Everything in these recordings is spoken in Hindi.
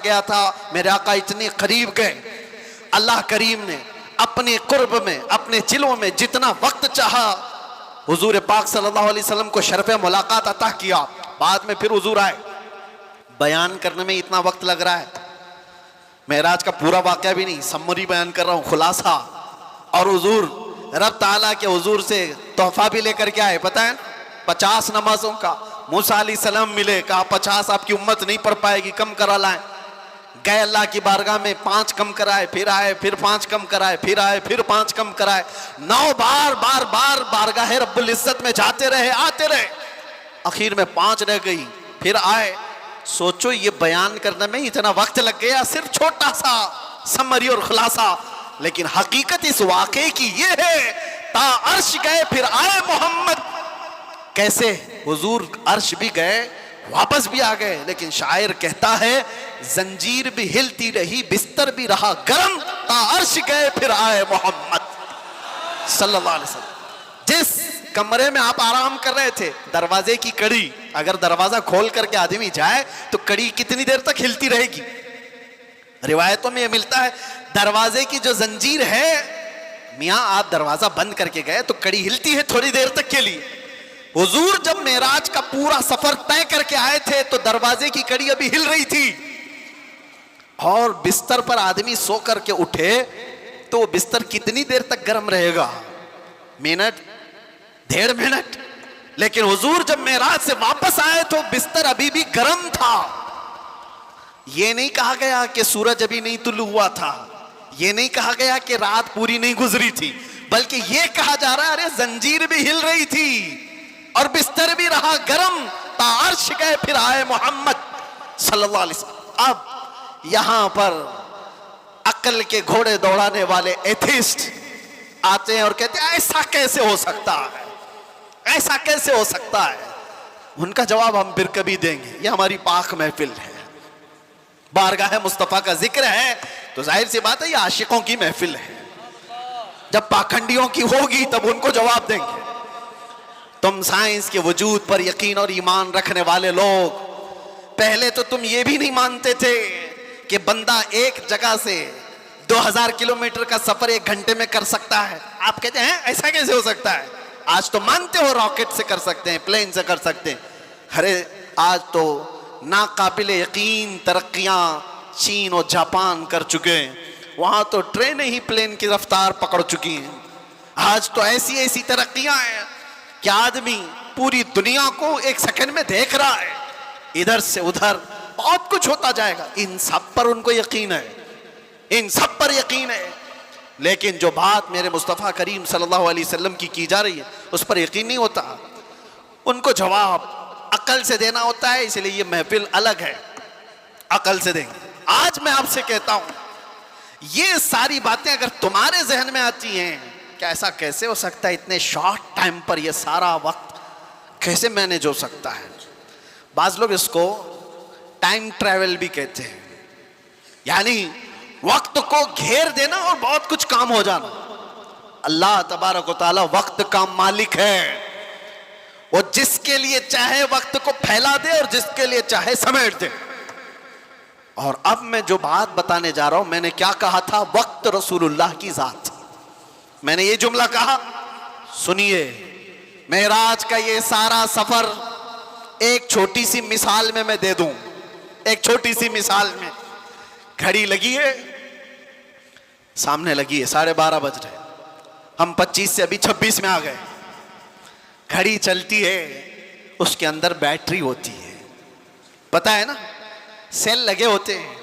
गया था, मेरे आका इतने करीब गए। अल्लाह करीम ने अपने कुर्ब में, अपने जिलों में जितना वक्त चाहा हुजूर पाक सल्लल्लाहु अलैहि वसल्लम को शरफ़े मुलाकात अता किया। बाद में फिर हुजूर आए। बयान करने में इतना वक्त लग रहा है, मेराज का पूरा वाक़या भी नहीं, समरी बयान कर रहा हूँ, खुलासा। और हुजूर रब ताला के हुजूर से तोहफा भी लेकर के आए, पता है 50 नमाजों का। मूसा अलैहिस्सलाम मिले, कहा 50 आपकी उम्मत नहीं पढ़ पाएगी, कम करा लाएं। गए अल्लाह की बारगाह में, 5 कम कराए, फिर आए, फिर 5 कम कराए, फिर आए, फिर 5 कम कराए। 9 बार बार बार बारगाह रब्बुल इज्जत में जाते रहे, आते रहे, आखिर में 5 रह गई, फिर आए। सोचो ये बयान करने में इतना वक्त लग गया, सिर्फ छोटा सा समरी और खुलासा। लेकिन हकीकत इस वाक़े की ये है, ता अर्श गए फिर आए मोहम्मद। कैसे हुजूर अर्श भी गए, वापस भी आ गए। लेकिन शायर कहता है, जंजीर भी हिलती रही, बिस्तर भी रहा गरम, ता अर्श गए फिर आए मोहम्मद सल्लल्लाहु अलैहि वसल्लम। जिस कमरे में आप आराम कर रहे थे, दरवाजे की कड़ी, अगर दरवाजा खोल करके आदमी जाए तो कड़ी कितनी देर तक हिलती रहेगी? रिवायतों में यह मिलता है, दरवाजे की जो जंजीर है, मियां आप दरवाजा बंद करके गए तो कड़ी हिलती है थोड़ी देर तक के लिए। हुजूर जब मेराज का पूरा सफर तय करके आए थे तो दरवाजे की कड़ी अभी हिल रही थी। और बिस्तर पर आदमी सो करके उठे तो बिस्तर कितनी देर तक गर्म रहेगा? Minute, 1.5 minute. लेकिन हुजूर जब मेराज से वापस आए तो बिस्तर अभी भी गर्म था। यह नहीं कहा गया कि सूरज अभी नहीं तुलू हुआ था, यह नहीं कहा गया कि रात पूरी नहीं गुजरी थी, बल्कि यह कहा जा रहा है, अरे जंजीर भी हिल रही थी और बिस्तर भी रहा गरम, ता अर्श गए फिर आए मोहम्मद सल्लल्लाहु अलैहि वसल्लम। अब यहां पर अक्ल के घोड़े दौड़ाने वाले एथिस्ट आते हैं और कहते हैं ऐसा कैसे हो सकता है, ऐसा कैसे हो सकता है। उनका जवाब हम फिर कभी देंगे, यह हमारी पाक महफिल है, बारगाह मुस्तफा का जिक्र है, तो जाहिर सी बात है ये आशिकों की महफिल है। जब पाखंडियों की होगी तब उनको जवाब देंगे। तुम साइंस के वजूद पर यकीन और ईमान रखने वाले लोग, पहले तो तुम ये भी नहीं मानते थे कि बंदा एक जगह से 2000 किलोमीटर का सफर 1 घंटे में कर सकता है। आप कहते हैं ऐसा कैसे हो सकता है? आज तो मानते हो रॉकेट से कर सकते हैं, प्लेन से कर सकते हैं। अरे आज तो नाकाबिले यकीन तरक्कियां चीन और जापान कर चुके हैं, वहां तो ट्रेनें ही प्लेन की रफ्तार पकड़ चुकी हैं। आज तो ऐसी ऐसी तरक्कियां हैं कि आदमी पूरी दुनिया को 1 सेकंड में देख रहा है, इधर से उधर बहुत कुछ होता जाएगा। इन सब पर उनको यकीन है, इन सब पर यकीन है। लेकिन जो बात मेरे मुस्तफ़ा करीम सल्लल्लाहु अलैहि वसल्लम की जा रही है उस पर यकीन नहीं होता। उनको जवाब अकल से देना होता है, इसलिए ये महफिल अलग है, अकल से देंगे। आज मैं आपसे कहता हूं, ये सारी बातें अगर तुम्हारे जहन में आती हैं कि ऐसा कैसे हो सकता है, इतने शॉर्ट टाइम पर ये सारा वक्त कैसे मैनेज हो सकता है। बाज लोग इसको टाइम ट्रैवल भी कहते हैं, यानी वक्त को घेर देना और बहुत कुछ काम हो जाना। अल्लाह तबारक व तआला वक्त का मालिक है, वो जिसके लिए चाहे वक्त को फैला दे और जिसके लिए चाहे समेट दे। और अब मैं जो बात बताने जा रहा हूं, मैंने क्या कहा था? वक्त रसूलुल्लाह की जात। मैंने ये जुमला कहा, सुनिए, मेराज का ये सारा सफर एक छोटी सी मिसाल में मैं दे दूं। एक छोटी सी मिसाल में, घड़ी लगी है, सामने लगी है, 12:30 बज रहे, हम 25 से अभी 26 में आ गए। घड़ी चलती है, उसके अंदर बैटरी होती है, पता है ना, सेल लगे होते हैं,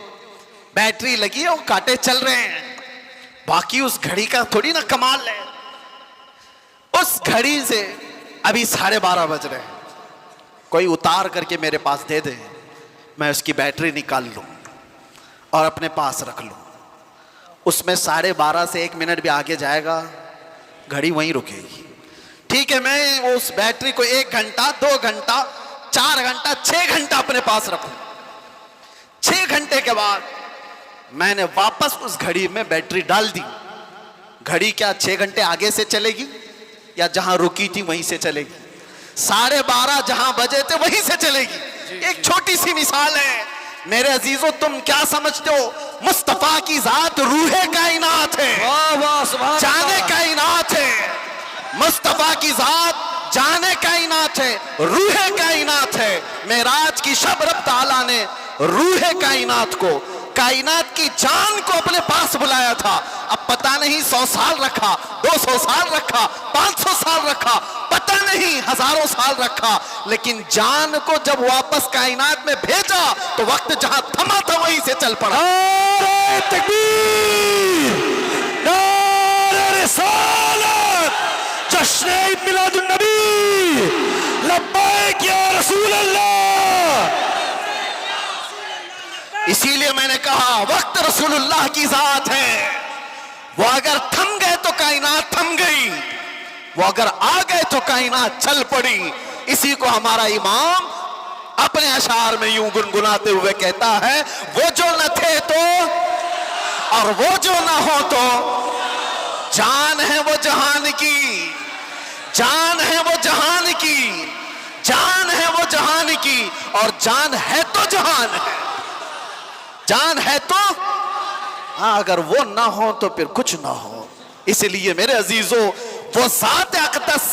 बैटरी लगी है, वो कांटे चल रहे हैं। बाकी उस घड़ी का थोड़ी ना कमाल है। उस घड़ी से अभी 12:30 बज रहे हैं, कोई उतार करके मेरे पास दे दे, मैं उसकी बैटरी निकाल लूं और अपने पास रख लूं, उसमें 12:30 से 1 मिनट भी आगे जाएगा, घड़ी वहीं रुकेगी। ठीक है, मैं उस बैटरी को 1 घंटा, 2 घंटा, 4 घंटा, 6 घंटा अपने पास रखूं। 6 घंटे के बाद मैंने वापस उस घड़ी में बैटरी डाल दी। घड़ी क्या 6 घंटे आगे से चलेगी या जहां रुकी थी वहीं से चलेगी? 12:30 जहां बजे थे वहीं से चलेगी। एक छोटी सी मिसाल है, मेरे अजीजों, तुम क्या समझते हो? मुस्तफा की जात रूहे कायनात है, वाह वाह सुभान जाने अल्लाह। कायनात है। मुस्तफा की जात जाने कायनात है, रूहे कायनात है। मेराज की शब रब ताला ने रूहे कायनात को, कायनात की जान को अपने पास बुलाया था। अब पता नहीं 100 साल रखा, 200 साल रखा, 500 साल रखा, पता नहीं हजारों साल रखा, लेकिन जान को जब वापस कायनात में भेजा तो वक्त जहां थमा था वहीं से चल पड़ा। नारे तकबीर, नारे रिसालत, जश्न ईद मिलादुन नबी, लब्बैक या रसूल अल्लाह। इसीलिए मैंने कहा वक्त रसूलुल्लाह की जात है। वो अगर थम गए तो कायनात थम गई, वो अगर आ गए तो कायनात चल पड़ी। इसी को हमारा इमाम अपने अशार में यूं गुनगुनाते हुए कहता है, वो जो न थे तो और वो जो ना हो तो, जान है वो जहान की, जान है वो जहान की, जान है वो जहान की, और जान है तो जहान है, जान है तो। हाँ, अगर वो ना हो तो फिर कुछ ना हो। इसलिए मेरे अजीजों, वो ज़ात अक़दस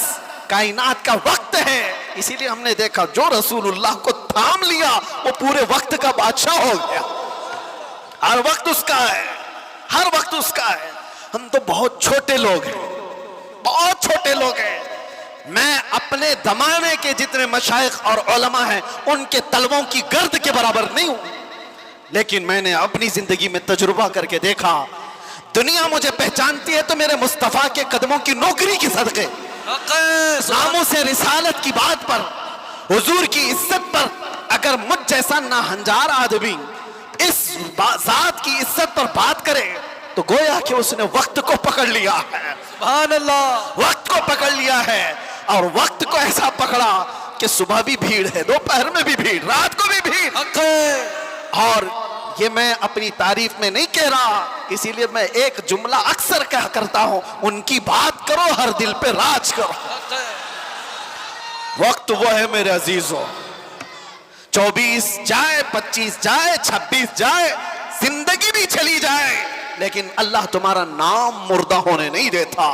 कायनात का वक्त है। इसीलिए हमने देखा जो रसूलुल्लाह को थाम लिया वो पूरे वक्त का बादशाह हो गया। हर वक्त उसका है, हर वक्त उसका है। हम तो बहुत छोटे लोग हैं, बहुत छोटे लोग हैं। मैं अपने जमाने के जितने मशाइख और उलमा हैं उनके तलवों की गर्द के बराबर नहीं हूं, लेकिन मैंने अपनी जिंदगी में तजुर्बा करके देखा, दुनिया मुझे पहचानती है तो मेरे मुस्तफा के कदमों की नौकरी की सदके, नामों से रिसालत की बात पर, हुजूर की इज्जत पर। अगर मुझ जैसा नाहंजार आदमी इस जात की इज्जत पर बात करे तो गोया कि उसने वक्त को पकड़ लिया है। सुभान अल्लाह। वक्त को पकड़ लिया है, और वक्त को ऐसा पकड़ा कि सुबह भी भीड़ है, दोपहर में भी भीड़, रात को भी भीड़। और ये मैं अपनी तारीफ में नहीं कह रहा, इसीलिए मैं एक जुमला अक्सर कहा करता हूं, उनकी बात करो हर दिल पे राज करो। वक्त वो है मेरे अजीजों, 24 जाए, 25 जाए, 26 जाए, जिंदगी भी चली जाए, लेकिन अल्लाह तुम्हारा नाम मुर्दा होने नहीं देता।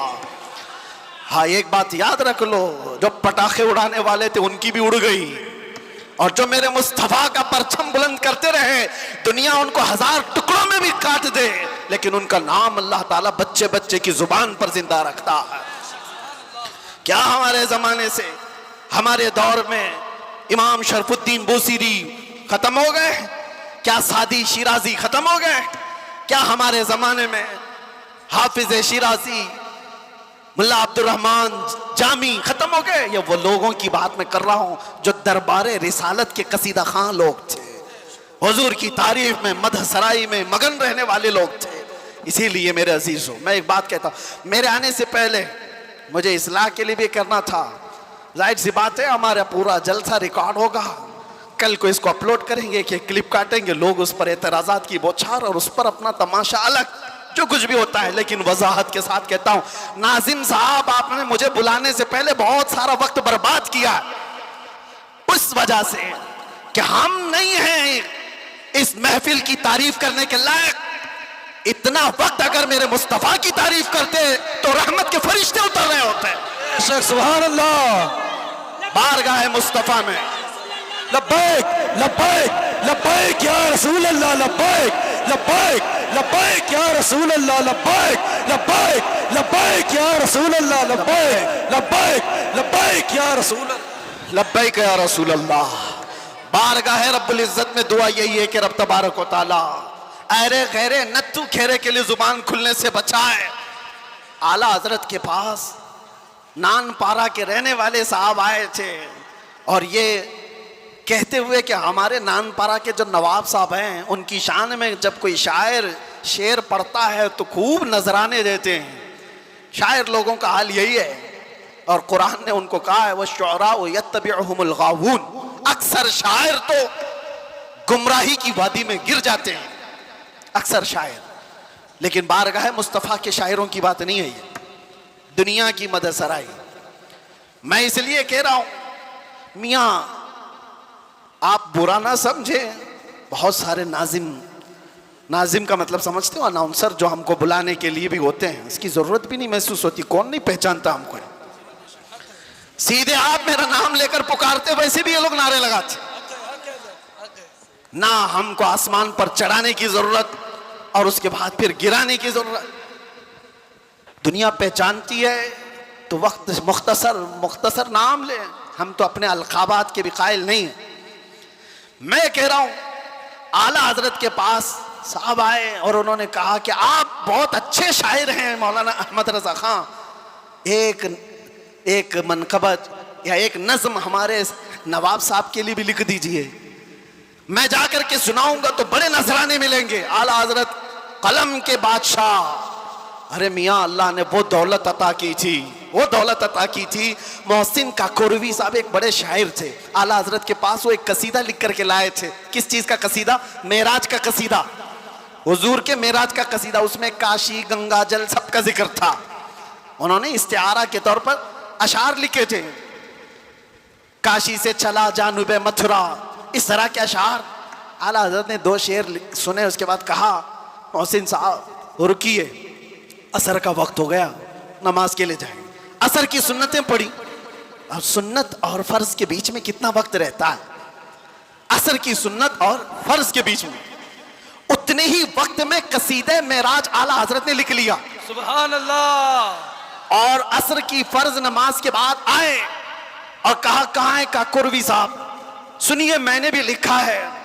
हाँ, एक बात याद रख लो, जो पटाखे उड़ाने वाले थे उनकी भी उड़ गई, और जो मेरे मुस्तफा का परचम बुलंद करते रहे, दुनिया उनको 1000 टुकड़ों में भी काट दे, लेकिन उनका नाम अल्लाह ताला बच्चे बच्चे की जुबान पर जिंदा रखता है। क्या हमारे जमाने से, हमारे दौर में इमाम शरफुद्दीन बूसीरी खत्म हो गए? क्या सादी शिराजी खत्म हो गए? क्या हमारे जमाने में हाफिज शिराजी, मुल्ला अब्दुल रहमान जामी खत्म हो गए? ये वो लोगों की बात मैं कर रहा हूं जो दरबारे रिसालत के कसीदा खां लोग थे, हुजूर की तारीफ में, मदह सराई में मगन रहने वाले लोग थे। इसीलिए मेरे अजीजों, मैं एक बात कहता हूं, मेरे आने से पहले मुझे इस्लाह के लिए भी करना था। जाहिर सी बात है, हमारा पूरा जलसा रिकॉर्ड होगा, कल को इसको अपलोड करेंगे कि क्लिप काटेंगे, लोग उस पर एतराज़ात की बौछार और उस पर अपना तमाशा अलग, जो कुछ भी होता है। लेकिन वजाहत के साथ कहता हूं, नाजिम साहब, आपने मुझे बुलाने से पहले बहुत सारा वक्त बर्बाद किया, उस वजह से कि हम नहीं हैं इस महफिल की तारीफ करने के लायक। इतना वक्त अगर मेरे मुस्तफा की तारीफ करते तो रहमत के फरिश्ते उतर रहे होते। सुभान अल्लाह। बारगाह मुस्तफा में लब्बैक लब्बैक लब्बैक या रसूल अल्लाह, लब्बैक लब्बैक लब्बैक या रसूल अल्लाह, लब्बैक लब्बैक लब्बैक या रसूल अल्लाह, लब्बैक लब्बैक लब्बैक या रसूल अल्लाह, लब्बैक या रसूल अल्लाह। बारगाह रब्बुल इज्जत में दुआ यही है कि रब तबारक व तआला ऐरे गैरे नत्थु खेरे के लिए जुबान खुलने से बचाए। आला हजरत के पास नान पारा के रहने वाले साहब आए थे, और ये कहते हुए कि हमारे नानपारा के जो नवाब साहब हैं, उनकी शान में जब कोई शायर शेर पढ़ता है तो खूब नजराने देते हैं। शायर लोगों का हाल यही है, और कुरान ने उनको कहा है, वह शुअरा यत्तबिउहुमुल गावून, अक्सर शायर तो गुमराही की वादी में गिर जाते हैं, अक्सर शायर। लेकिन बारगाह मुस्तफ़ा के शायरों की बात नहीं है ये, दुनिया की मदद सराई। मैं इसलिए कह रहा हूं, मियाँ आप बुरा ना समझे, बहुत सारे नाजिम का मतलब समझते हो, अनाउंसर जो हमको बुलाने के लिए भी होते हैं, इसकी जरूरत भी नहीं महसूस होती, कौन नहीं पहचानता हमको। सीधे आप मेरा नाम लेकर पुकारते, वैसे भी ये लोग नारे लगाते। ना हमको आसमान पर चढ़ाने की जरूरत और उसके बाद फिर गिराने की जरूरत। दुनिया पहचानती है तो वक्त मुख्तसर नाम ले, हम तो अपने अलकाबात के भी कायल नहीं हैं। मैं कह रहा हूं आला हजरत के पास साहब आए और उन्होंने कहा कि आप बहुत अच्छे शायर हैं मौलाना अहमद रजा खां, एक मनकबत या एक नज्म हमारे नवाब साहब के लिए भी लिख दीजिए, मैं जाकर के सुनाऊंगा तो बड़े नजराने मिलेंगे। आला हजरत कलम के बादशाह। अरे मियाँ, अल्लाह ने वो दौलत अता की थी, वो दौलत अता की थी। मोहसिन काकोरवी साहब एक बड़े शायर थे, आला हजरत के पास वो एक कसीदा लिख करके लाए थे। किस चीज का कसीदा? मेराज का कसीदा, हुजूर के मेराज का कसीदा। उसमें काशी, गंगा जल सबका जिक्र था। उन्होंने इस्तिआरा के तौर पर अशार लिखे थे, काशी से चला जानुबे मथुरा, इस तरह के अशार। आला हजरत ने 2 शेर सुने, उसके बाद कहा मोहसिन साहब रुकिए, असर का वक्त हो गया, नमाज के लिए जाएंगे। असर की सुन्नतें पढ़ी। अब सुन्नत और फर्ज के बीच में कितना वक्त रहता है? असर की सुन्नत और फर्ज के बीच में उतने ही वक्त में कसीदे मेराज आला हजरत ने लिख लिया। सुभान अल्लाह। और असर की फर्ज नमाज के बाद आए और कहा कहाँ है काकोरवी साहब, सुनिए मैंने भी लिखा है।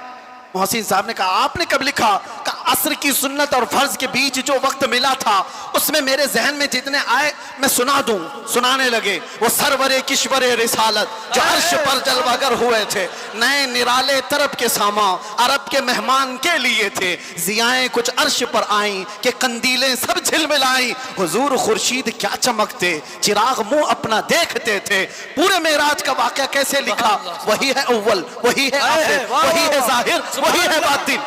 मोहसिन साहब ने कहा आपने कब लिखा? कहा असर की सुन्नत और फर्ज के बीच जो वक्त मिला था उसमें मेरे जहन में जितने आए मैं सुना दूं। सुनाने लगे। वो सरवरे किश्वरे रिसालत जो अर्श पर जलवागर हुए थे, नए निराले तरफ के सामा अरब के मेहमान के लिए थे। जियाएं कुछ अर्श पर आई कि कंदीलें सब झिलमिलाई, हुजूर खुर्शीद क्या चमकते, चिराग मुंह अपना देखते थे। पूरे मेराज का वाकया कैसे लिखा? वही है अव्वल, वही है आखिर, वही है जाहिर, वही है बातिन।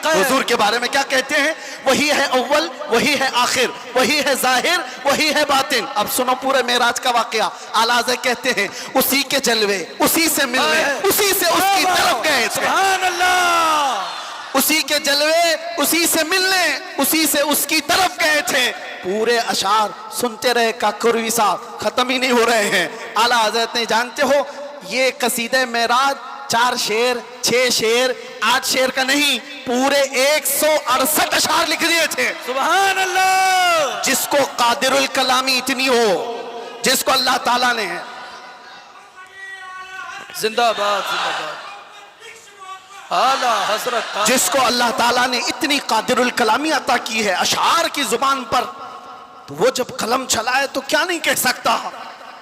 हुजूर के बारे में क्या कहते हैं? वही है अव्वल, वही है आखिर, वही है जाहिर, वही है बातिन। अब सुनो पूरे मेराज का वाकया। आला हज़रत कहते हैं उसी के जलवे, उसी से मिलने, उसी से उसकी तरफ गए थे। सुभान अल्लाह। उसी के जलवे, उसी से मिलने, उसी से उसकी तरफ गए थे। पूरे अशार सुनते रहे काकोरवी साहब, खत्म ही नहीं हो रहे हैं। आला हज़रत ने, जानते हो ये कसीदे मेराज 4 शेर, 6 शेर, 8 शेर का नहीं, पूरे 168 अशार लिख दिए थे। सुभान अल्लाह। जिसको कादिरुल कलामी इतनी हो, जिसको अल्लाह ताला ने, जिंदाबाद जिंदाबाद आला हजरत, जिसको अल्लाह ताला ने इतनी कादिरुल कलामी अता की है अशार की जुबान पर, तो वो जब कलम चलाए तो क्या नहीं कह सकता।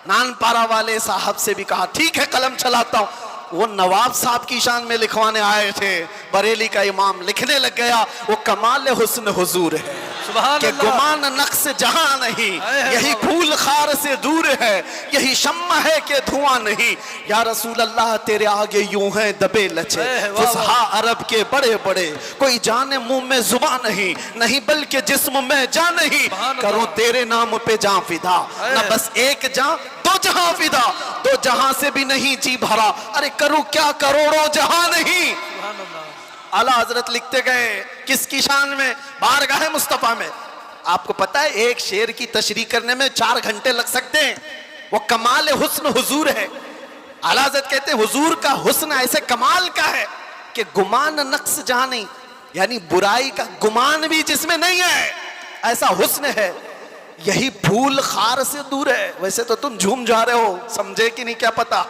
नानपारा वाले साहब से भी कहा ठीक है कलम चलाता हूं। वो नवाब साहब की शान में लिखवाने आए थे, बरेली का इमाम लिखने लग गया वो कमाल हुस्न हुजूर है कि गुमान नक्श जहां नहीं, यही फूल खार से दूर है, यही शम्मा है कि धुआं नहीं। या रसूल अल्लाह तेरे आगे यूं है दबे लचे फुसहा अरब के बड़े बड़े, कोई जाने मुंह में जुबान नहीं, नहीं बल्कि जिस्म में जान नहीं। करूं तेरे नाम पे जान फिदा, न बस एक जान दो जहां फिदा, 2 जहां से भी नहीं जी भरा, अरे करूं क्या करोड़ों जहां नहीं। आला हजरत लिखते गए किसकी शान में? बारगाह मुस्तफा में। आपको पता है एक शेर की तशरीह करने में 4 घंटे लग सकते हैं। वो कमाल हुस्न हुजूर है। आला हजरत कहते हैं हुजूर का हुस्न ऐसे कमाल का है कि गुमान नक्श जहां नहीं, यानी बुराई का गुमान भी जिसमें नहीं है, ऐसा हुस्न है। यही फूल खार से दूर है। वैसे तो तुम झूम जा रहे हो, समझे कि नहीं क्या पता।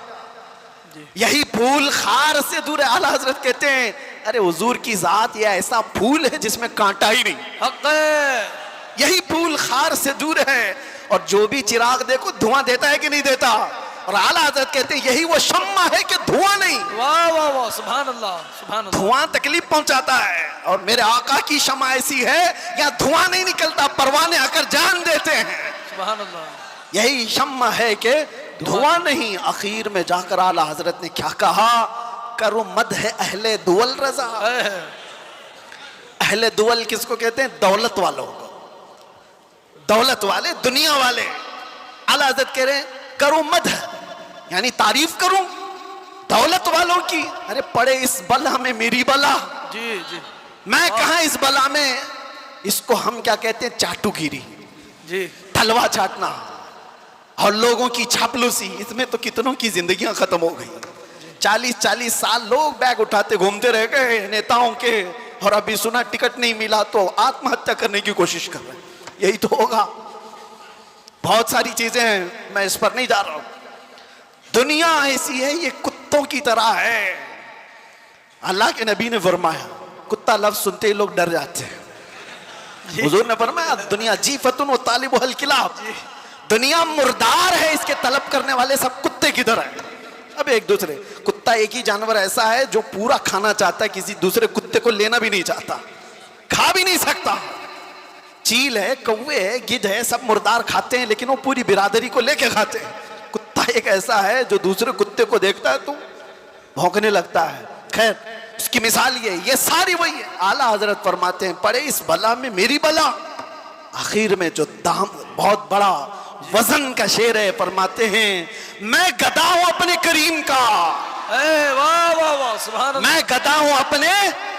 यही फूल खार से दूर है। आला हजरत कहते हैं अरे हुजूर की जात ये ऐसा फूल है जिसमें कांटा ही नहीं। हक है। यही फूल खार से दूर है और जो भी चिराग देखो धुआं देता है कि नहीं देता। और आला हजरत कहते हैं यही वो शम्मा है कि धुआं नहीं। वाह वाह वाह, सुभान अल्लाह सुभान अल्लाह। धुआं तकलीफ पहुंचाता है और मेरे आका की शम्मा ऐसी है यहाँ धुआं नहीं निकलता, परवाने आकर जान देते हैं। सुभान अल्लाह। यही शम्मा है कि धुआं नहीं। आखिर में जाकर आला हजरत ने क्या कहा? करो मद है अहले दुवल रजा। अहले दुवल किसको कहते हैं? दौलत वालों को, दौलत वाले, दुनिया वाले। आला हजरत कह रहे हैं करो मद, यानी तारीफ करूं दौलत वालों की। अरे पड़े इस बला में मेरी बला, जी जी मैं कहा इस बला में, इसको हम क्या कहते हैं, चाटुगिरी, जी तलवा चाटना और लोगों की चापलूसी। इसमें तो कितनों की जिंदगियां खत्म हो गई। 40-40 साल लोग बैग उठाते घूमते रह गए नेताओं के, और अभी सुना टिकट नहीं मिला तो आत्महत्या करने की कोशिश कर रहे हैं। यही तो होगा। बहुत सारी चीजें हैं, मैं इस पर नहीं जा रहा हूं। दुनिया ऐसी है, ये कुत्तों की तरह है। अल्लाह के नबी ने फरमाया, कुत्ता लफ्ज सुनते ही लोग डर जाते हैं। हुजूर ने फरमाया, दुनिया जीफतुन व तालिबु हल किलाब, दुनिया मुर्दार है, इसके तलब करने वाले सब कुत्ते की तरह है। अब एक दूसरे, कुत्ता एक ही जानवर ऐसा है जो पूरा खाना चाहता है, किसी दूसरे कुत्ते को लेना भी नहीं चाहता, खा भी नहीं सकता। चील है, कौवे है, गिद्ध है, सब मुर्दार खाते हैं, लेकिन वो पूरी बिरादरी को लेके खाते हैं। कुत्ता एक ऐसा है जो दूसरे कुत्ते को देखता है तो भौंकने लगता है। खैर, उसकी मिसाल ये सारी वही है। आला हजरत फरमाते हैं, पड़े इस बला में मेरी बला। आखिर में जो दाम बहुत बड़ा वजन का शेर है, फरमाते हैं, मैं गदा हूं अपने करीम का। वाह वाह वाह, सुभान अल्लाह। मैं गदा हूं अपने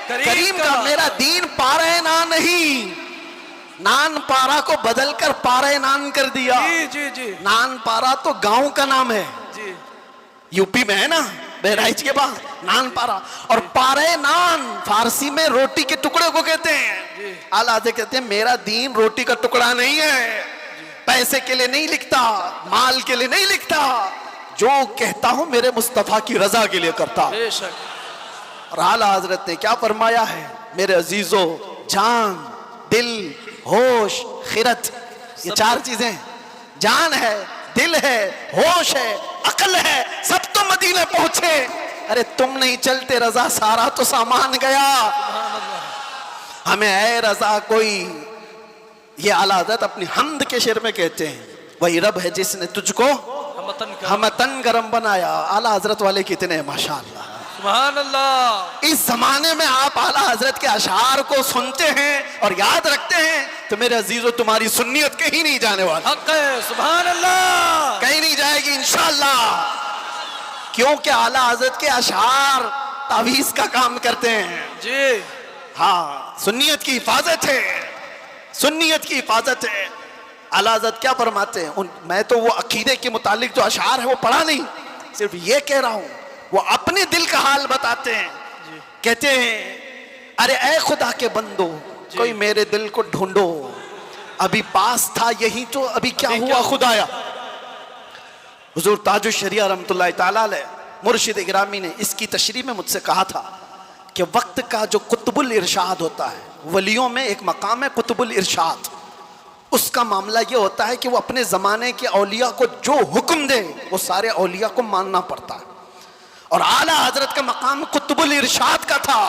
करीम का। मेरा दीन पारे ना नहीं, नान पारा को बदलकर पारे नान कर दिया। जी जी जी नान पारा तो गांव का नाम है, जी यूपी में है ना, बहराइच के पास नान पारा। और पारे नान फारसी में रोटी के टुकड़े को कहते हैं। आला हज़रत कहते हैं, मेरा दीन रोटी का टुकड़ा नहीं है, पैसे के लिए नहीं लिखता, माल के लिए नहीं लिखता, जो कहता हूं मेरे मुस्तफा की रजा के लिए करता। बेशक। और आला हजरत ने क्या फरमाया है, मेरे अजीजों, जान, दिल, होश, खिरत, ये 4 चीजें, जान है, दिल है, होश है, अकल है, सब तो मदीने पहुंचे। अरे तुम नहीं चलते रजा, सारा तो सामान गया। हमें ऐ रजा कोई, ये आला हज़रत अपनी हमद के शेर में कहते हैं, वही रब है जिसने तुझको हमतन गरम बनाया। आला हजरत वाले कितने हैं माशाअल्लाह, सुभान अल्लाह। इस जमाने में आप आला हजरत के अशार को सुनते हैं और याद रखते हैं तो मेरे अजीजों, तुम्हारी सुन्नियत कहीं नहीं जाने वाली। हक है, सुभान अल्लाह, कहीं नहीं जाएगी इंशाअल्लाह, क्योंकि आला हजरत के अशार तावीज का काम करते हैं। जी हाँ, सुन्नियत की हिफाजत है, सुन्नियत की हिफाजत है। आला हज़रत क्या फरमाते हैं, मैं तो वो अकीदे के मुतालिक जो अशार है वो पढ़ा नहीं, सिर्फ ये कह रहा हूं, वो अपने दिल का हाल बताते हैं। कहते हैं, अरे ए खुदा के बंदो, कोई मेरे दिल को ढूंढो, अभी पास था यही तो अभी क्या हुआ खुदाया। हुजूर ताजुश शरिया रहमतुल्लाह ताला अलैह मुर्शिद गिरामी ने इसकी तशरीह में मुझसे कहा था कि वक्त का जो कुतुबुल इरशाद होता है, वलियों में एक मकाम है कुतुबुल इरशाद, उसका मामला ये होता है कि वो अपने ज़माने के औलिया को जो हुक्म दे वो सारे औलिया को मानना पड़ता है। और आला हजरत का मकाम कुतुबुल इरशाद का था,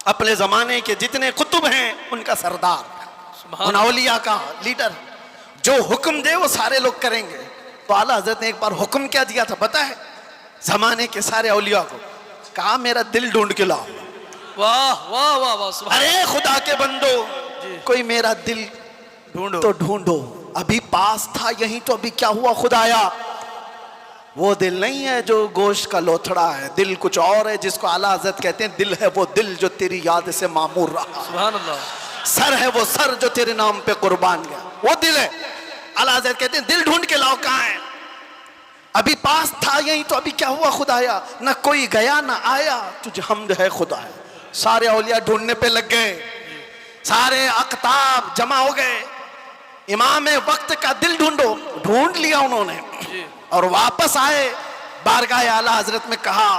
अपने ज़माने के जितने कुतुब हैं उनका सरदार, उन औलिया का लीडर, जो हुक्म दे वो सारे लोग करेंगे। तो आला हजरत ने एक बार हुक्म क्या दिया था पता है, ज़माने के सारे औलिया को कहा, मेरा दिल ढूंढ के लाओ। वाह वाह वाह वाह, अरे खुदा के बंदो, कोई मेरा दिल ढूंढो तो ढूंढो, अभी पास था यही तो अभी क्या हुआ खुदाया। वो दिल नहीं है जो गोश्त का लोथड़ा है, दिल कुछ और है जिसको आला हज़रत कहते हैं, दिल है वो दिल जो तेरी याद से मामूर रहा। सुभान अल्लाह। सर है वो सर जो तेरे नाम पे कुर्बान गया, वो दिल है। आला हज़रत कहते हैं, दिल ढूंढ के लाओ, कहाँ है, अभी पास था यही तो अभी क्या हुआ खुदाया, न कोई गया न आया, तुझे हमद है खुदाया। सारे औलिया ढूंढने पे लग गए, सारे अकताब जमा हो गए, इमाम वक्त का दिल ढूंढो, ढूंढ लिया उन्होंने और वापस आए, बारगाह आला हजरत में कहा,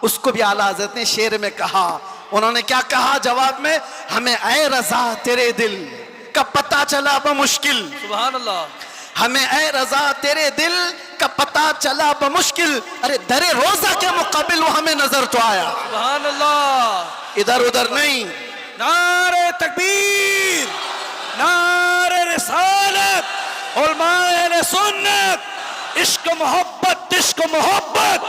उसको भी आला हजरत ने शेर में कहा। उन्होंने क्या कहा जवाब में, हमें ऐ रजा तेरे दिल का पता चला बमुश्किल, सुभान अल्लाह, हमें ऐ रजा तेरे दिल का पता चला बमुश्किल, अरे दरे रोजा के मुकाबिल वो हमें नजर तो आया। सुभान अल्लाह, इधर उधर नहीं। नारे तकबीर, नारे रिसालत, उलमाए अहले सुन्नत, इश्क मोहब्बत, इश्क मोहब्बत,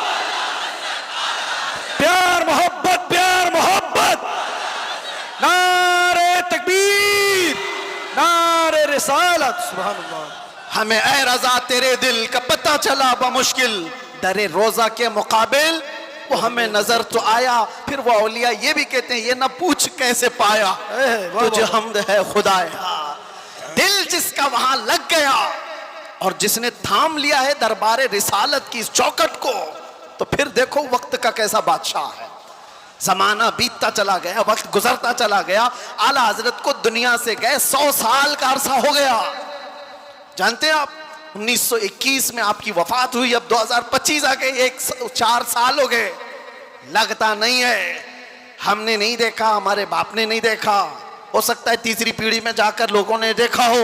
प्यार मोहब्बत, प्यार मोहब्बत, नारे तकबीर, नारे रिसालत, सुभान अल्लाह। हमें ऐ रजा तेरे दिल का पता चला बमुश्किल, दरे रोजा के मुकाबिल वो हमें नजर तो आया। फिर वो औलिया ये भी कहते हैं, ये ना पूछ कैसे पाया, तुझे हमद है खुदाया। दिल जिसका वहां लग गया और जिसने थाम लिया है दरबारे रिसालत की इस चौखट को, तो फिर देखो वक्त का कैसा बादशाह है। जमाना बीतता चला गया, वक्त गुजरता चला गया। आला हजरत को दुनिया से गए 100 साल का अरसा हो गया। जानते हैं आप, 1921 में आपकी वफात हुई, अब 2025 आ गए, 4 साल हो गए। लगता नहीं है, हमने नहीं देखा, हमारे बाप ने नहीं देखा, हो सकता है तीसरी पीढ़ी में जाकर लोगों ने देखा हो,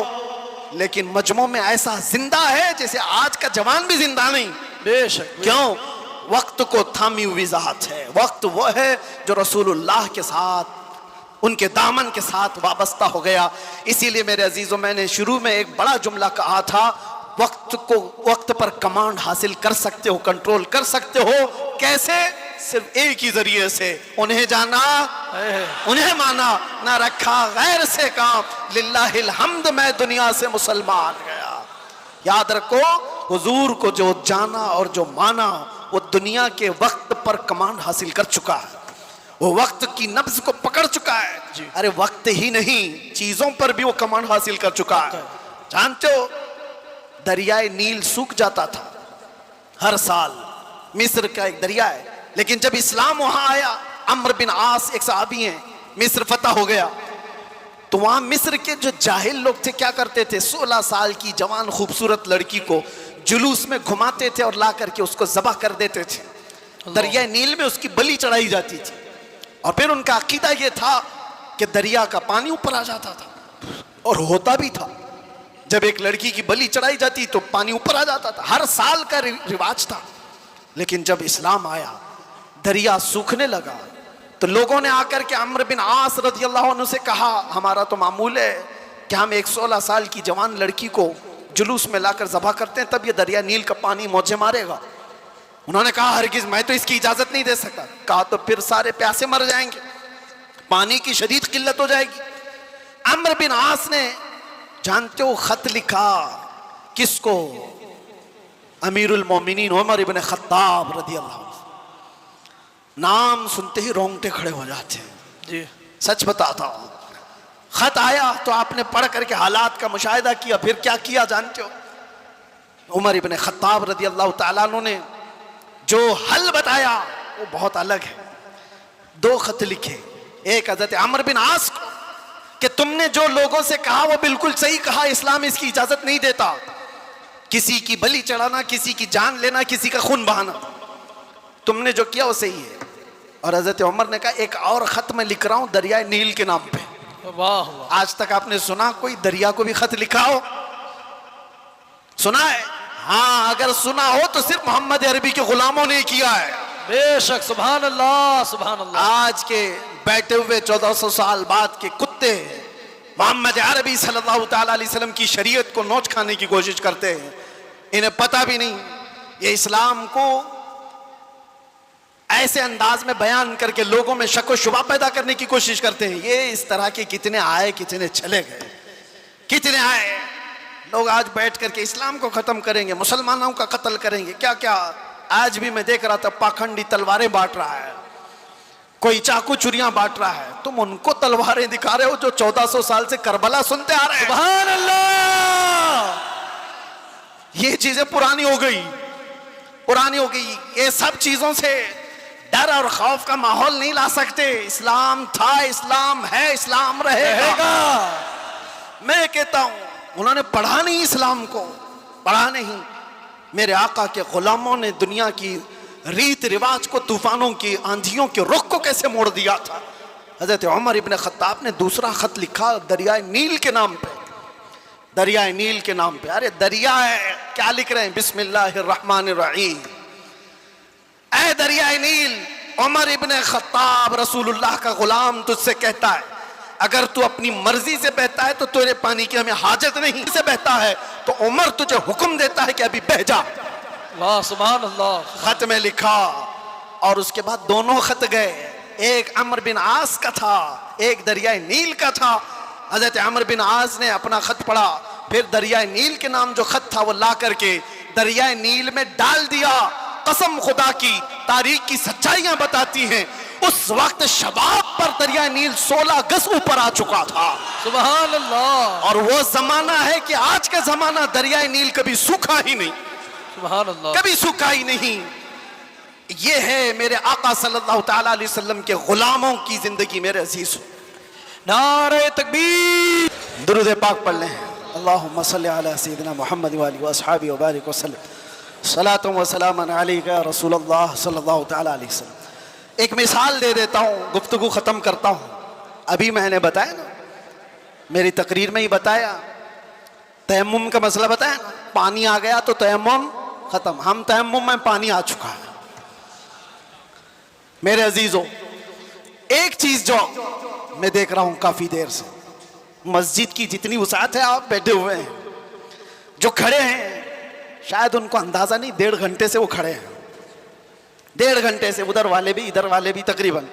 लेकिन मजमू में ऐसा जिंदा है जैसे आज का जवान भी जिंदा नहीं। बेशक। क्यों? वक्त को थामी हुई ज़ात है। वक्त वो है जो रसूलुल्लाह के साथ, उनके दामन के साथ वाबस्ता हो गया। इसीलिए मेरे अजीजों, मैंने शुरू में एक बड़ा जुमला कहा था, वक्त को, वक्त पर कमांड हासिल कर सकते हो, कंट्रोल कर सकते हो। कैसे? सिर्फ एक ही जरिए से, उन्हें जाना, उन्हें माना, ना रखा गैर से काम। लिल्लाहिल हम्द, मैं दुनिया से मुसलमान गया। याद रखो, हुजूर को जो जाना और जो माना, वो दुनिया के वक्त पर कमांड हासिल कर चुका है, वो वक्त की नब्ज को पकड़ चुका है। अरे वक्त ही नहीं, चीजों पर भी वो कमांड हासिल कर चुका है। जानते हो, दरियाए नील सूख जाता था हर साल, मिस्र का एक दरिया है, लेकिन जब इस्लाम वहां आया, अम्र बिन आस एक सहाबी हैं, मिस्र फतह हो गया, तो वहां मिस्र के जो जाहिल लोग थे क्या करते थे, 16 साल की जवान खूबसूरत लड़की को जुलूस में घुमाते थे और ला करके उसको ज़बह कर देते थे। दरिया नील में उसकी बलि चढ़ाई जाती थी, और फिर उनका अकीदा ये था कि दरिया का पानी ऊपर आ जाता था, और होता भी था। जब एक लड़की की बलि चढ़ाई जाती तो पानी ऊपर आ जाता था, हर साल का रिवाज था। लेकिन जब इस्लाम आया, दरिया सूखने लगा, तो लोगों ने आकर के अम्र बिन आस रज़ियल्लाहु अन्हु से कहा, हमारा तो मामूल है कि हम एक 16 साल की जवान लड़की को जुलूस में लाकर ज़बह करते हैं, तब ये दरिया नील का पानी मौजे मारेगा। उन्होंने कहा, हरगिज़ मैं तो इसकी इजाज़त नहीं दे सकता। कहा, तो फिर सारे प्यासे मर जाएंगे, पानी की शदीद किल्लत हो जाएगी। अम्र बिन आस ने, जानते हो, खत लिखा किसको? अमीरुल मोमिनीन उमर इब्न खत्ताब रज़ियल्लाहु अन्हु। नाम सुनते ही रोंगटे खड़े हो जाते हैं जी, सच बताता हूं। खत आया तो आपने पढ़ करके हालात का मुशाहिदा किया, फिर क्या किया जानते हो? उमर इब्न खत्ताब रज़ियल्लाहु ताला अन्हु ने जो हल बताया वो बहुत अलग है। 2 खत लिखे, एक हज़रत अम्र बिन आस को कि तुमने जो लोगों से कहा वो बिल्कुल सही कहा, इस्लाम इसकी इजाजत नहीं देता, किसी की बलि चढ़ाना, किसी की जान लेना, किसी का खून बहाना, तुमने जो किया वो सही है। और हज़रत उमर ने कहा, एक और खत मैं लिख रहा हूं दरिया नील के नाम पे। वाह। आज तक आपने सुना कोई दरिया को भी खत लिखा हो? सुना है? हाँ, अगर सुना हो तो सिर्फ मोहम्मद अरबी के गुलामों ने किया है। बेशक, सुभान अल्लाह, सुभान अल्लाह। आज के बैठे हुए 1400 साल बाद के कुत्ते मोहम्मद अरबी सल्लल्लाहु ताला अलैहि वसल्लम की शरीयत को नोच खाने की कोशिश करते हैं, इन्हें पता भी नहीं। ये इस्लाम को ऐसे अंदाज में बयान करके लोगों में शक व शुबा पैदा करने की कोशिश करते हैं। ये इस तरह के कितने आए, कितने चले गए, कितने आए लोग आज बैठ करके इस्लाम को खत्म करेंगे, मुसलमानों का कत्ल करेंगे, क्या क्या। आज भी मैं देख रहा था, पाखंडी तलवारें बांट रहा है, कोई चाकू चुरियां बांट रहा है। तुम उनको तलवारें दिखा रहे हो जो 1400 साल से करबला सुनते आ रहे हैं। सुभान अल्लाह। ये चीजें पुरानी हो गई, पुरानी हो गई। ये सब चीजों से डर और खौफ का माहौल नहीं ला सकते। इस्लाम था, इस्लाम है, इस्लाम रहेगा। मैं कहता हूं, उन्होंने पढ़ा नहीं इस्लाम को, पढ़ा नहीं। मेरे आका के गुलामों ने दुनिया की रीत रिवाज को, तूफानों की, आंधियों के रुख को कैसे मोड़ दिया था। हजरत उमर इब्न खत्ताब ने दूसरा खत लिखा दरिया नील के नाम पे, दरिया नील के नाम पे। अरे दरिया है, क्या लिख रहे हैं? बिस्मिल्लाहिर्रहमानिर्रहीम। ऐ दरिया नील, उमर इब्न खत्ताब रसूलुल्लाह का गुलाम तुझसे कहता है, अगर तू अपनी मर्जी से बहता है तो तेरे पानी की हमें हाजत नहीं, से बहता है तो उमर तुझे हुक्म देता है कि अभी बह जा। वाह, सुभान अल्लाह। खत में लिखा, और उसके बाद दोनों खत गए, एक अम्र बिन आस का था, एक दरिया नील का था। हजरत अम्र बिन आस ने अपना खत पढ़ा, फिर दरिया नील के नाम जो खत था वो ला करके दरिया नील में डाल दिया, कसम खुदा की, तारीख की सच्चाइयां बताती हैं, उस वक्त शबाब पर दरिया नील 16 गज ऊपर आ चुका था। सुभान अल्लाह। और वो जमाना है कि आज का जमाना दरिया नील कभी सूखा ही नहीं, सुभान अल्लाह। कभी सूखा ही नहीं। ये है मेरे आका सल्लल्लाहु तआला अलैहि वसल्लम के गुलामों की जिंदगी। मेरे अजीज, नारे तकबीर। दुरूद पाक पढ़ लें। अल्लाहुम्मा सल्लि अला सय्यिदिना मुहम्मद व आलिहि व अस्हाबिहि व बारिक वसल्लम। सलातु व सलामन अलैका या रसूलल्लाह सल्लल्लाहु तआला अलैहि वसल्लम। एक मिसाल दे देता हूँ, गुफ्तगू ख़त्म करता हूँ। अभी मैंने बताया ना, मेरी तकरीर में ही बताया, तयम्मुम का मसला बताया ना, पानी आ गया तो तयम्मुम ख़त्म। हम तयम्मुम में पानी आ चुका है। मेरे अजीजों, एक चीज़ जो मैं देख रहा हूँ काफ़ी देर से, मस्जिद की जितनी वसाअत है, आप बैठे हुए हैं, जो खड़े हैं शायद उनको अंदाज़ा नहीं, 1.5 घंटे से वो खड़े हैं, 1.5 घंटे से, उधर वाले भी इधर वाले भी तकरीबन।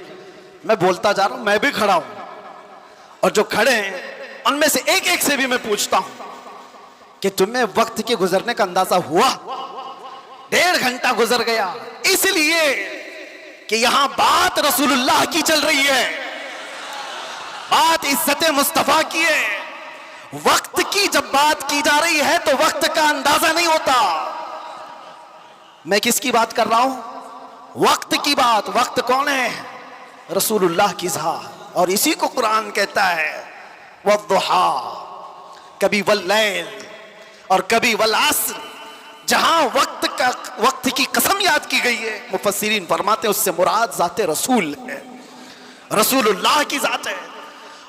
मैं बोलता जा रहा हूँ, मैं भी खड़ा हूँ, और जो खड़े हैं उनमें से एक एक से भी मैं पूछता हूँ कि तुम्हें वक्त के गुजरने का अंदाजा हुआ? 1.5 घंटा गुजर गया, इसलिए कि यहां बात रसूलुल्लाह की चल रही है, बात इज्जत मुस्तफा की है। वक्त की जब बात की जा रही है तो वक्त का अंदाजा नहीं होता। मैं किसकी बात कर रहा हूं? वक्त की बात। वक्त कौन है? रसूलुल्लाह की ज़ात। और इसी को कुरान कहता है वद्दुहा, कभी वल्लैल और कभी वल अस्र। जहां वक्त की कसम याद की गई है, मुफस्सिरीन फरमाते हैं उससे मुराद ज़ाते रसूल है, रसूलुल्लाह की ज़ात है।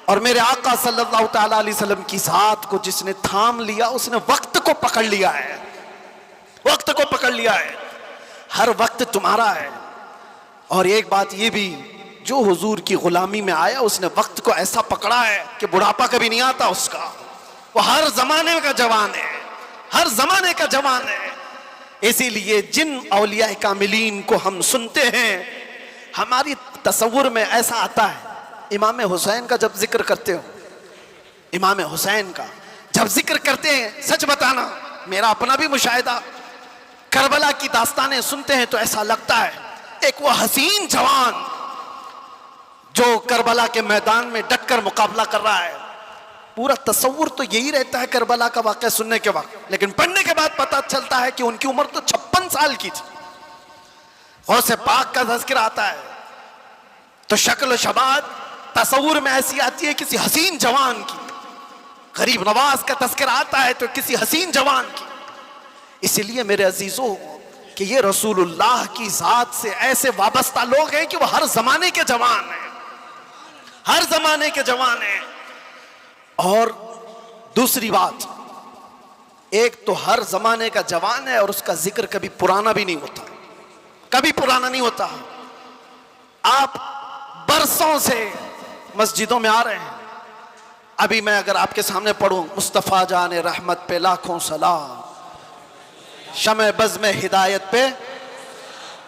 और मेरे आका सल्लल्लाहु तआला अलैहि वसल्लम की ज़ात को जिसने थाम लिया, उसने वक्त को पकड़ लिया है, वक्त को पकड़ लिया है। हर वक्त तुम्हारा है। और एक बात ये भी, जो हुजूर की गुलामी में आया उसने वक्त को ऐसा पकड़ा है कि बुढ़ापा कभी नहीं आता उसका। वो हर जमाने का जवान है, हर जमाने का जवान है। इसीलिए जिन औलिया कामिलीन को हम सुनते हैं, हमारी तसव्वुर में ऐसा आता है, इमाम हुसैन का जब जिक्र करते हो, इमाम हुसैन का जब जिक्र करते हैं, सच बताना मेरा अपना भी मुशाहिदा, करबला की दास्तानें सुनते हैं तो ऐसा लगता है एक वो हसीन जवान जो करबला के मैदान में डटकर मुकाबला कर रहा है। पूरा तसव्वुर तो यही रहता है करबला का वाक़या सुनने के वक्त, लेकिन पढ़ने के बाद पता चलता है कि उनकी उम्र तो 56 साल की थी। गौसे पाक का तज़किरा आता है तो शक्ल शबाद तसव्वुर में ऐसी आती है किसी हसीन जवान की। गरीब नवाज का तज़किरा आता है तो किसी हसीन जवान की। इसलिए मेरे अजीजों कि ये रसूलुल्लाह की ज़ात से ऐसे वाबस्ता लोग हैं कि वो हर जमाने के जवान हैं, हर जमाने के जवान हैं। और दूसरी बात, एक तो हर जमाने का जवान है और उसका जिक्र कभी पुराना भी नहीं होता, कभी पुराना नहीं होता। आप बरसों से मस्जिदों में आ रहे हैं। अभी मैं अगर आपके सामने पढ़ूं, मुस्तफ़ा जाने रहमत पे लाखों सलाम, शमे बज़ में हिदायत पे,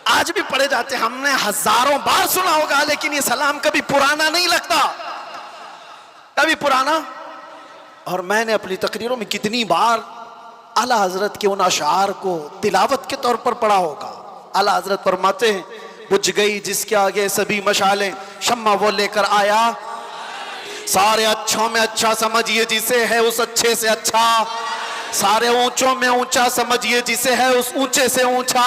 आज भी पढ़े जाते हैं, हमने हजारों बार सुना होगा, लेकिन ये सलाम कभी पुराना नहीं लगता, कभी पुराना। और मैंने अपनी तकरीरों में कितनी बार आला हजरत के उन अशार को तिलावत के तौर पर पढ़ा होगा। आला हजरत फरमाते हैं, बुझ गई जिसके आगे सभी मशालें, शम्मा वो लेकर आया, सारे अच्छों में अच्छा समझिए जिसे है उस अच्छे से अच्छा, सारे ऊंचों में ऊंचा समझिए जिसे है उस ऊंचे से ऊंचा।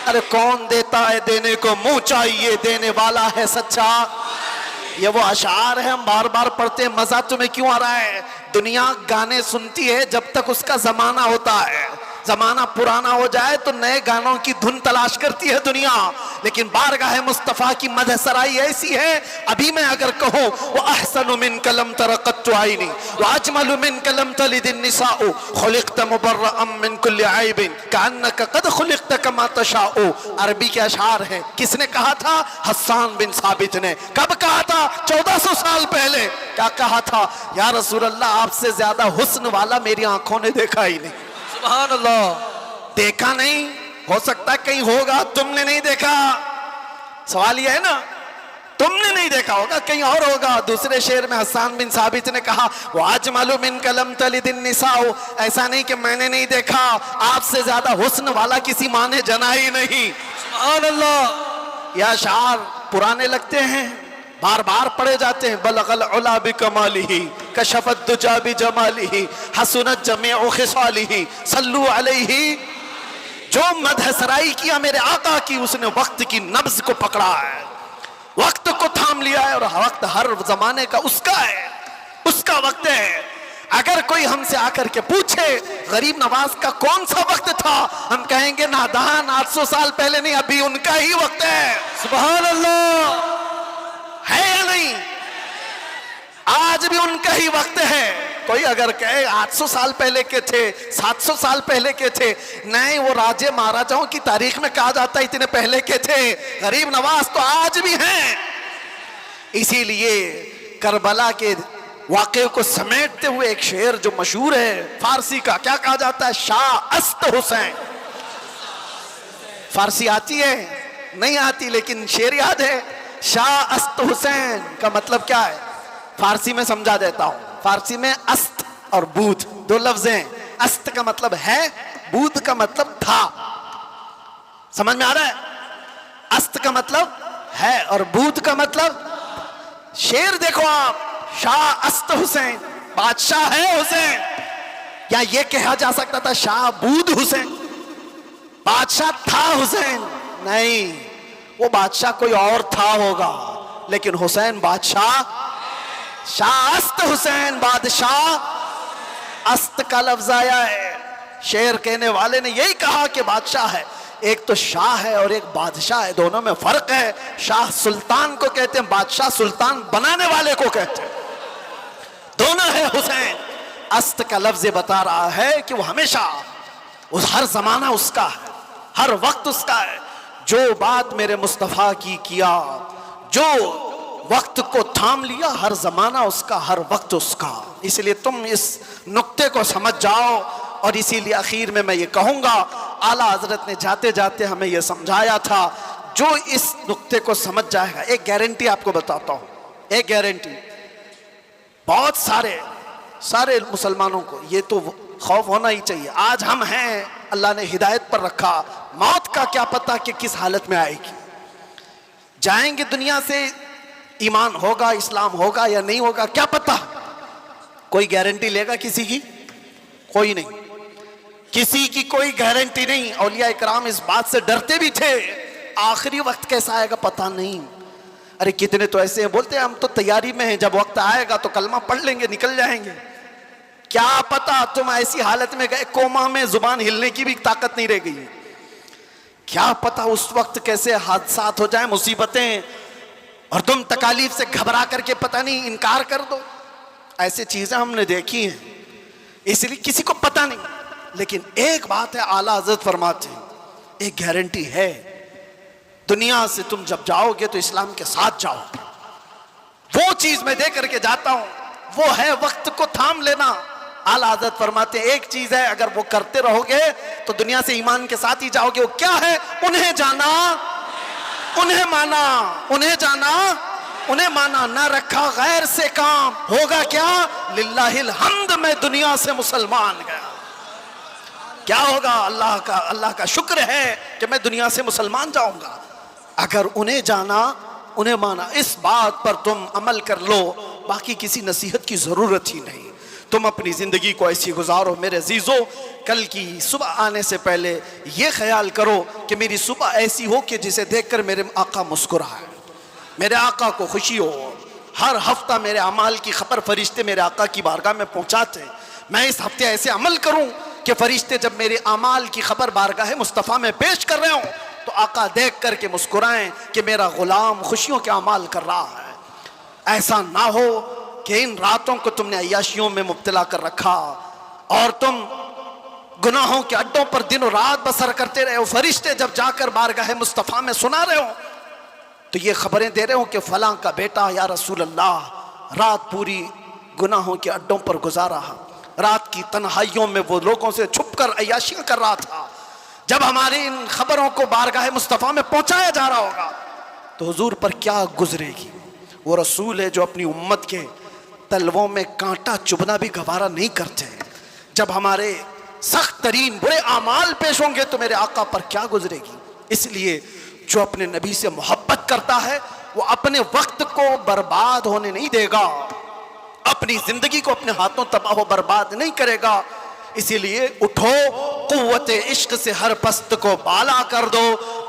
अरे कौन देता है देने को मुंह चाहिए, देने वाला है सच्चा। ये वो अशार है, हम बार बार पढ़ते हैं। मजा तुम्हें क्यों आ रहा है? दुनिया गाने सुनती है जब तक उसका जमाना होता है, जमाना पुराना हो जाए तो नए गानों की धुन तलाश करती है दुनिया। लेकिन बारगाह मुस्तफ़ा की मदह सराई ऐसी है, अभी मैं अगर कहूँ वो अहसनु मिन कलम तरक़त आइनी व अजमलु मिन कलम तलिदिन निसाउ खुलिक़त मुबर्रअम मिन कुल्लि ऐबिन कअन्नका क़द खुलिक़त कमा तशाउ। अरबी के अशार हैं। किसने कहा था? हस्सान बिन साबित ने। कब कहा था? 1400 साल पहले। क्या कहा था? या रसूल अल्लाह, आपसे ज्यादा हुस्न वाला मेरी आंखों ने देखा ही नहीं। सुभान अल्लाह। देखा नहीं, हो सकता है कहीं होगा, तुमने नहीं देखा। सवाल यह है ना, तुमने नहीं देखा होगा, कहीं और होगा। दूसरे शेर में हसन बिन साबित ने कहा, वो आज मालूम इन कलम तलिदिन निसाओ, ऐसा नहीं कि मैंने नहीं देखा, आपसे ज्यादा हुस्न वाला किसी माँ ने जना ही नहीं। सुभान अल्लाह। यह अशार पुराने लगते हैं, बार बार पढ़े जाते हैं। बलगल उला बिकमालिही कशफत दुजा बिजमालिही हसनत जमीउ खिसालिही सल्लू अलैहि। जो मदह सराई किया मेरे आका की, उसने वक्त की नब्ज को पकड़ा है, वक्त को थाम लिया है, और वक्त हर जमाने का उसका है, उसका वक्त है। अगर कोई हमसे आकर के पूछे गरीब नवाज का कौन सा वक्त था, हम कहेंगे नादान 800 साल पहले नहीं, अभी उनका ही वक्त है। सुभान अल्लाह। है या नहीं? आज भी उनका ही वक्त है। कोई अगर कहे 800 साल पहले के थे, 700 साल पहले के थे, नहीं, वो राजे महाराजाओं की तारीख में कहा जाता इतने पहले के थे। गरीब नवाज तो आज भी हैं। इसीलिए करबला के वाक़े को समेटते हुए एक शेर जो मशहूर है फारसी का, क्या कहा जाता है? शाह अस्त हुसैन। फारसी आती है? नहीं आती, लेकिन शेर याद है। शाह अस्त हुसैन का मतलब क्या है? फारसी में समझा देता हूं। फारसी में अस्त और बूथ दो लफ्ज हैं। अस्त का मतलब है, बूथ का मतलब था। समझ में आ रहा है? अस्त का मतलब है और बूथ का मतलब। शेर देखो आप, शाह अस्त हुसैन, बादशाह है हुसैन। या ये कहा जा सकता था शाह बूद हुसैन, बादशाह था हुसैन। नहीं, वो बादशाह कोई और था होगा, लेकिन हुसैन बादशाह। शाह अस्त हुसैन बादशाह, अस्त का लफ्ज आया है। शेर कहने वाले ने यही कहा कि बादशाह है, एक तो शाह है और एक बादशाह है, दोनों में फर्क है। शाह सुल्तान को कहते हैं, बादशाह सुल्तान बनाने वाले को कहते हैं। दोनों है हुसैन। अस्त का लफ्ज बता रहा है कि वो हमेशा, उस हर जमाना उसका है, हर वक्त उसका है। जो बात मेरे मुस्तफा की किया, जो वक्त को थाम लिया, हर जमाना उसका, हर वक्त उसका। इसलिए तुम इस नुक्ते को समझ जाओ। और इसीलिए आखिर में मैं ये कहूंगा, आला हजरत ने जाते जाते हमें ये समझाया था, जो इस नुक्ते को समझ जाएगा। एक गारंटी आपको बताता हूं, एक गारंटी। बहुत सारे मुसलमानों को ये तो खौफ होना ही चाहिए। आज हम हैं, अल्लाह ने हिदायत पर रखा, मौत का क्या पता कि किस हालत में आएगी। जाएंगे दुनिया से, ईमान होगा, इस्लाम होगा या नहीं होगा, क्या पता। कोई गारंटी लेगा किसी की? कोई नहीं, किसी की कोई गारंटी नहीं। औलिया इकराम इस बात से डरते भी थे, आखिरी वक्त कैसा आएगा पता नहीं। अरे कितने तो ऐसे हैं, बोलते हैं हम तो तैयारी में हैं, जब वक्त आएगा तो कलमा पढ़ लेंगे, निकल जाएंगे। क्या पता तुम ऐसी हालत में गए, कोमा में, जुबान हिलने की भी ताकत नहीं रह गई। क्या पता उस वक्त कैसे हादसात हो जाए, मुसीबतें, और तुम तकालीफ से घबरा करके पता नहीं इनकार कर दो। ऐसी चीजें हमने देखी हैं, इसलिए किसी को पता नहीं। लेकिन एक बात है, आला हज़रत फरमाते हैं, एक गारंटी है, दुनिया से तुम जब जाओगे तो इस्लाम के साथ जाओगे। वो चीज मैं दे करके जाता हूं, वो है वक्त को थाम लेना। आला हज़रत फरमाते हैं, एक चीज है, अगर वो करते रहोगे तो दुनिया से ईमान के साथ ही जाओगे। वो क्या है? उन्हें जाना, उन्हें माना, उन्हें जाना, उन्हें माना। ना रखा गैर से काम, होगा क्या? लिल्लाहिल हम्द, मैं दुनिया से मुसलमान गया। क्या होगा? अल्लाह का शुक्र है कि मैं दुनिया से मुसलमान जाऊंगा। अगर उन्हें जाना, उन्हें माना, इस बात पर तुम अमल कर लो, बाकी किसी नसीहत की जरूरत ही नहीं। तुम अपनी जिंदगी को ऐसी गुजारो मेरे अजीजों, कल की सुबह आने से पहले ये ख्याल करो कि मेरी सुबह ऐसी हो कि जिसे देखकर मेरे आका मुस्कुराए, मेरे आका को खुशी हो। हर हफ्ता मेरे अमाल की खबर फरिश्ते मेरे आका की बारगाह में पहुंचाते। मैं इस हफ्ते ऐसे अमल करूं कि फरिश्ते जब मेरे अमाल की खबर बारगाह मुस्तफ़ा में पेश कर रहे हो तो आका देख करके मुस्कुराएं कि मेरा गुलाम खुशियों के अमाल कर रहा है। ऐसा ना हो कि इन रातों को तुमने अय्याशियों में मुब्तला कर रखा और तुम गुनाहों के अड्डों पर दिनों रात बसर करते रहे हो। फरिश्ते जब जाकर बारगाह मुस्तफ़ा में सुना रहे हो तो ये खबरें दे रहे हो कि फलां का बेटा या रसूल अल्लाह रात पूरी गुनाहों के अड्डों पर गुजारा, रात की तन्हाइयों में वो लोगों से छुपकर अय्याशियां कर रहा था। जब हमारी इन खबरों को बारगाह मुस्तफ़ा में पहुंचाया जा रहा होगा तो हुजूर पर क्या गुजरेगी। वो रसूल है जो अपनी उम्मत के तलवों में कांटा चुभना भी गवारा नहीं करते। जब हमारे सख्त तरीन बुरे आमाल पेश होंगे तो मेरे आका पर क्या गुजरेगी। इसलिए जो अपने नबी से मोहब्बत करता है वो अपने वक्त को बर्बाद होने नहीं देगा, अपनी जिंदगी को अपने हाथों तबाह बर्बाद नहीं करेगा। इसीलिए उठो, कुव्वत इश्क से हर पस्त को बाला कर दो,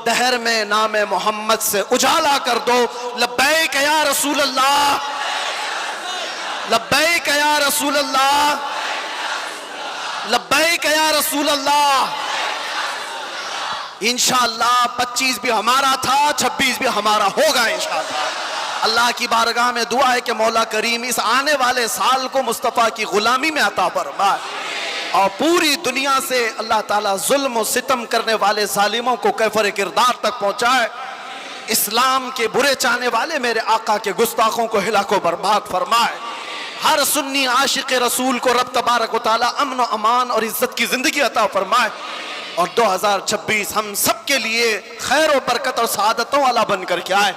दहर में नाम मोहम्मद से उजाला कर दो। लब्बैक या रसूल अल्लाह, लब्बैक या रसूल अल्लाह, लब्बैक या रसूल अल्लाह। इंशाअल्लाह 25 भी हमारा था, 26 भी हमारा होगा इंशाअल्लाह। अल्लाह की बारगाह में दुआ है कि मौला करीम इस आने वाले साल को मुस्तफ़ा की गुलामी में अता फरमाए और पूरी दुनिया से अल्लाह ताला जुल्म और सितम करने वाले जालिमों को कैफर किरदार तक पहुंचाए। इस्लाम के बुरे चाहने वाले मेरे आका के गुस्ताखों को हिलाको बर्बाद फरमाए। हर सुन्नी आशिक रसूल को रब तबारक व तआला अमन व अमान और इज्जत की जिंदगी अता फरमाए और 2026 हम सब के लिए खैर और बरकत और सआदतों वाला बन कर के आए।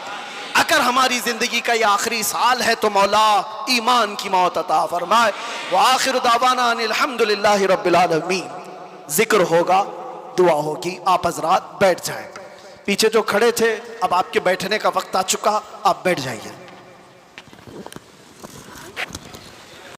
अगर हमारी जिंदगी का ये आखिरी साल है तो मौला ईमान की मौत अता फरमाए। व आखिर दावाना अनिल हम्दुलिल्लाहि रब्बिल आलमीन। जिक्र होगा, दुआ होगी, आप हजरात बैठ जाएं। पीछे जो खड़े थे अब आपके बैठने का वक्त आ चुका, आप बैठ जाइए।